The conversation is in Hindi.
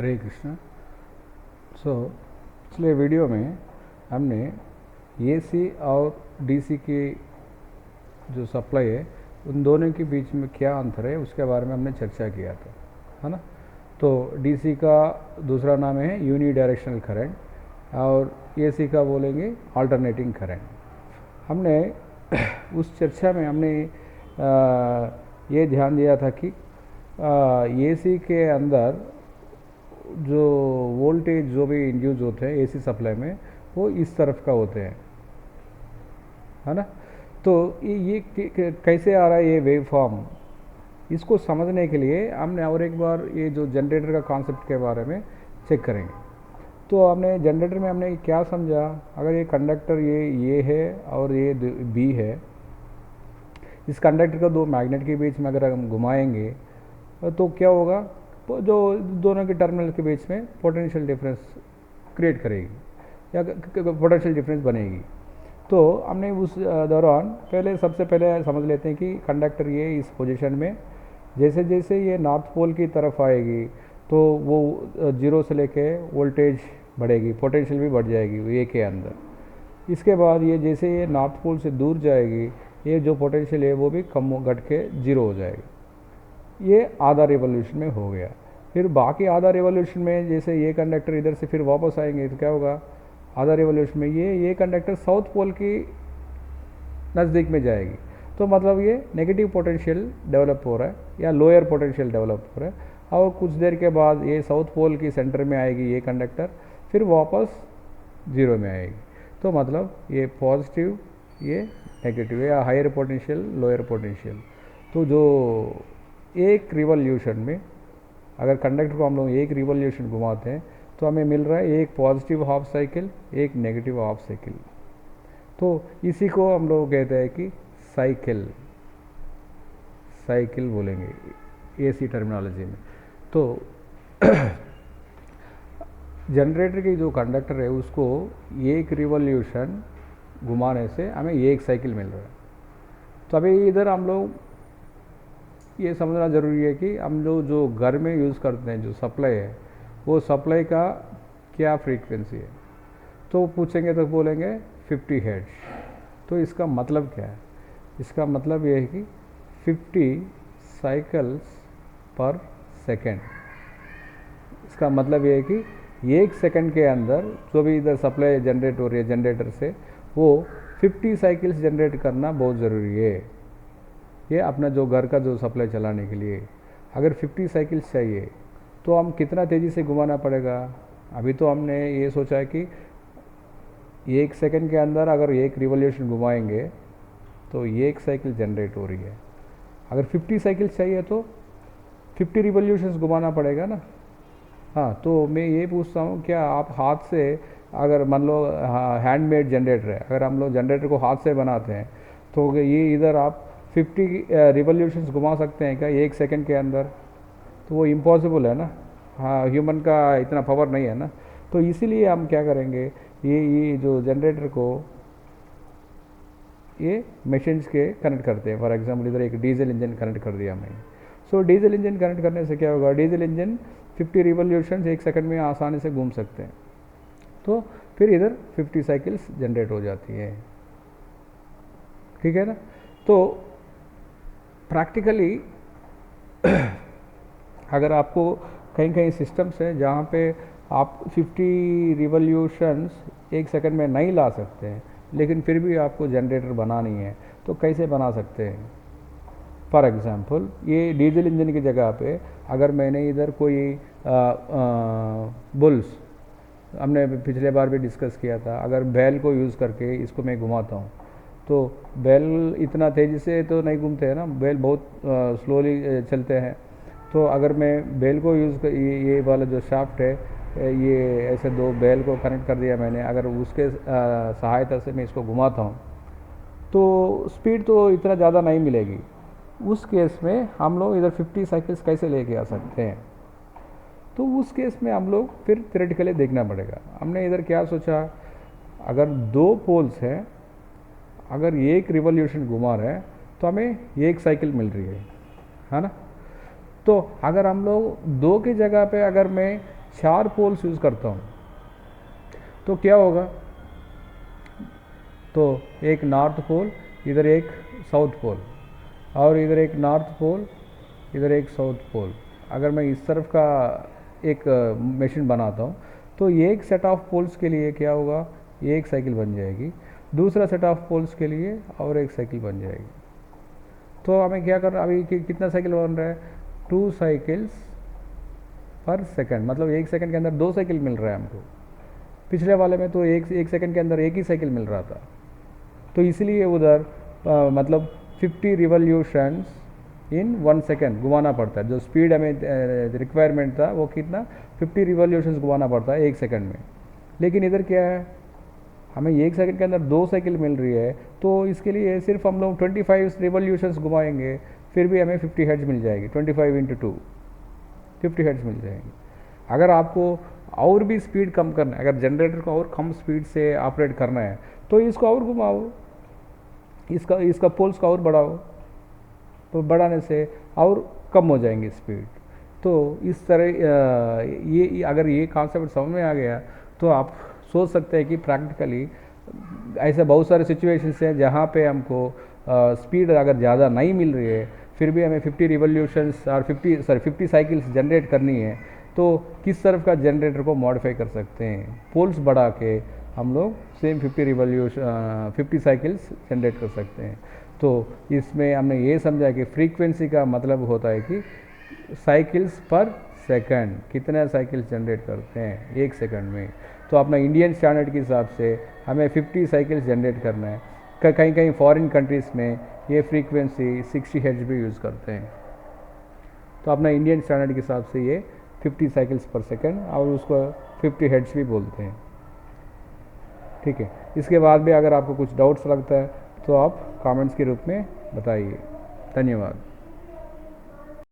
हरे कृष्णा। पिछले वीडियो में हमने एसी और डीसी की जो सप्लाई है उन दोनों के बीच में क्या अंतर है उसके बारे में हमने चर्चा किया था, है ना। तो डीसी का दूसरा नाम है यूनी डायरेक्शनल करंट और एसी का बोलेंगे अल्टरनेटिंग करंट। हमने उस चर्चा में हमने ये ध्यान दिया था कि एसी के अंदर जो वोल्टेज जो भी इंड्यूस होते हैं एसी सप्लाई में वो इस तरफ का होते हैं, है ना। तो ये कैसे आ रहा है ये वेव फॉर्म, इसको समझने के लिए हमने और एक बार ये जो जनरेटर का कॉन्सेप्ट के बारे में चेक करेंगे। तो हमने जनरेटर में हमने क्या समझा, अगर ये कंडक्टर ये है और ये बी है, इस कंडक्टर को दो मैग्नेट के बीच में अगर हम घुमाएंगे तो क्या होगा, जो दोनों के टर्मिनल के बीच में पोटेंशियल डिफरेंस क्रिएट करेगी या पोटेंशियल डिफरेंस बनेगी। तो हमने उस दौरान सबसे पहले समझ लेते हैं कि कंडक्टर ये इस पोजीशन में जैसे जैसे ये नॉर्थ पोल की तरफ आएगी तो वो जीरो से लेके वोल्टेज बढ़ेगी, पोटेंशियल भी बढ़ जाएगी ए के अंदर। इसके बाद ये जैसे ये नॉर्थ पोल से दूर जाएगी ये जो पोटेंशियल है वो भी कम घट के जीरो हो जाएगी। ये आधा रिवॉल्यूशन में हो गया। फिर बाकी आधा रिवॉल्यूशन में जैसे ये कंडक्टर इधर से फिर वापस आएंगे तो क्या होगा, आधा रिवॉल्यूशन में ये कंडक्टर साउथ पोल की नज़दीक में जाएगी। तो मतलब ये नेगेटिव पोटेंशियल डेवलप हो रहा है या लोअर पोटेंशियल डेवलप हो रहा है, और कुछ देर के बाद ये साउथ पोल की सेंटर में आएगी ये कंडक्टर, फिर वापस जीरो में आएगी। तो मतलब ये पॉजिटिव ये नेगेटिव या हायर पोटेंशियल लोअर पोटेंशियल। तो जो एक रिवॉल्यूशन में अगर कंडक्टर को हम लोग एक रिवॉल्यूशन घुमाते हैं तो हमें मिल रहा है एक पॉजिटिव हाफ साइकिल एक नेगेटिव हाफ साइकिल। तो इसी को हम लोग कहते हैं कि साइकिल बोलेंगे एसी टर्मिनोलॉजी में। तो जनरेटर की जो कंडक्टर है उसको एक रिवॉल्यूशन घुमाने से हमें एक साइकिल मिल रहा है। तो अभी इधर हम लोग ये समझना ज़रूरी है कि हम लोग जो घर में यूज़ करते हैं जो सप्लाई है वो सप्लाई का क्या फ्रीक्वेंसी है। तो पूछेंगे तो बोलेंगे 50 हर्ट्ज। तो इसका मतलब क्या है, इसका मतलब ये है कि 50 साइकिल्स पर सेकेंड। इसका मतलब ये है कि एक सेकंड के अंदर जो भी इधर सप्लाई जनरेट हो रही है जनरेटर से वो 50 साइकिल्स जनरेट करना बहुत ज़रूरी है। ये अपना जो घर का जो सप्लाई चलाने के लिए अगर 50 साइकिल्स चाहिए तो हम कितना तेज़ी से घुमाना पड़ेगा। अभी तो हमने ये सोचा है कि एक सेकंड के अंदर अगर एक रिवॉल्यूशन घुमाएंगे तो एक साइकिल जनरेट हो रही है। अगर 50 साइकिल्स चाहिए तो 50 रिवॉल्यूशंस घुमाना पड़ेगा ना। हाँ, तो मैं ये पूछता हूँ क्या आप हाथ से अगर मान लो हैंडमेड जनरेटर है, अगर हम लोग जनरेटर को हाथ से बनाते हैं तो ये इधर आप 50 रिवॉल्यूशंस घुमा सकते हैं क्या एक सेकंड के अंदर? तो वो इम्पॉसिबल है ना। हाँ, ह्यूमन का इतना पावर नहीं है ना। तो इसीलिए हम क्या करेंगे, ये जो जनरेटर को ये मशीन्स के कनेक्ट करते हैं। फॉर एग्जांपल इधर एक डीजल इंजन कनेक्ट कर दिया मैंने। सो डीजल इंजन कनेक्ट करने से क्या होगा, डीजल इंजन 50 रिवॉल्यूशंस एक सेकंड में आसानी से घूम सकते हैं। तो फिर इधर 50 साइकिल्स जनरेट हो जाती है, ठीक है ना। तो प्रैक्टिकली अगर आपको कहीं कहीं सिस्टम्स है जहाँ पे आप 50 रिवॉल्यूशंस एक सेकंड में नहीं ला सकते हैं लेकिन फिर भी आपको जनरेटर बनानी है तो कैसे बना सकते हैं। फॉर एग्ज़ाम्पल ये डीजल इंजन की जगह पे अगर मैंने इधर कोई बुल्स, हमने पिछले बार भी डिस्कस किया था, अगर बैल को यूज़ करके इसको मैं घुमाता हूँ तो बैल इतना तेज़ी से तो नहीं घूमते हैं ना, बैल बहुत स्लोली चलते हैं। तो अगर मैं बैल को यूज़ कर ये वाला जो शाफ्ट है ये ऐसे दो बैल को कनेक्ट कर दिया मैंने, अगर उसके सहायता से मैं इसको घुमाता हूँ तो स्पीड तो इतना ज़्यादा नहीं मिलेगी। उस केस में हम लोग इधर 50 साइकिल्स कैसे लेके आ सकते हैं, तो उस केस में हम लोग फिर थ्योरेटिकली देखना पड़ेगा। हमने इधर क्या सोचा, अगर दो पोल्स हैं, अगर एक रिवॉल्यूशन घुमा रहे हैं तो हमें एक साइकिल मिल रही है ना। तो अगर हम लोग दो की जगह पे अगर मैं 4 पोल्स यूज़ करता हूँ तो क्या होगा, तो एक नॉर्थ पोल, इधर एक साउथ पोल, और इधर एक नॉर्थ पोल, इधर एक साउथ पोल। अगर मैं इस तरफ का एक मशीन बनाता हूँ तो एक सेट ऑफ पोल्स के लिए क्या होगा, एक साइकिल बन जाएगी, दूसरा सेट ऑफ पोल्स के लिए और एक साइकिल बन जाएगी। तो हमें क्या करना, अभी कितना साइकिल बन रहा है, 2 साइकिल्स पर सेकंड, मतलब एक सेकंड के अंदर 2 साइकिल मिल रहा है हमको। पिछले वाले में तो एक सेकंड के अंदर एक ही साइकिल मिल रहा था, तो इसलिए उधर मतलब 50 रिवॉल्यूशंस इन 1 सेकंड घुमाना पड़ता है। जो स्पीड हमें रिक्वायरमेंट था वो कितना, 50 रिवॉल्यूशंस घुमाना पड़ता है एक सेकंड में। लेकिन इधर क्या है, हमें एक सेकंड के अंदर 2 साइकिल मिल रही है, तो इसके लिए सिर्फ हम लोग 25 रिवॉल्यूशंस घुमाएंगे, फिर भी हमें 50 हर्ट्ज मिल जाएगी। 25 इंटू 2 50 हर्ट्ज मिल जाएगी। अगर आपको और भी स्पीड कम करना है, अगर जनरेटर को और कम स्पीड से ऑपरेट करना है, तो इसको और घुमाओ, इसका पोल्स का और बढ़ाओ, तो बढ़ाने से और कम हो जाएंगे स्पीड। तो इस तरह ये अगर ये कॉन्सेप्ट समझ में आ गया तो आप सोच सकते हैं कि प्रैक्टिकली ऐसे बहुत सारे सिचुएशंस हैं जहाँ पे हमको स्पीड अगर ज़्यादा नहीं मिल रही है, फिर भी हमें 50 रिवॉल्यूशंस और 50 साइकिल्स जनरेट करनी है, तो किस तरफ का जनरेटर को मॉडिफाई कर सकते हैं, पोल्स बढ़ा के हम लोग सेम 50 साइकिल्स जनरेट कर सकते हैं। तो इसमें हमने ये समझा कि फ्रीक्वेंसी का मतलब होता है कि साइकिल्स पर सेकंड, कितने साइकिल्स जनरेट करते हैं एक सेकंड में। तो अपना इंडियन स्टैंडर्ड के हिसाब से हमें 50 साइकिल्स जनरेट करना है। कहीं कहीं फॉरेन कंट्रीज़ में ये फ्रीक्वेंसी 60 हर्ट्ज भी यूज़ करते हैं। तो अपना इंडियन स्टैंडर्ड के हिसाब से ये 50 साइकिल्स पर सेकंड, और उसको 50 हर्ट्ज भी बोलते हैं। ठीक है, इसके बाद भी अगर आपको कुछ डाउट्स लगता है तो आप कमेंट्स के रूप में बताइए। धन्यवाद।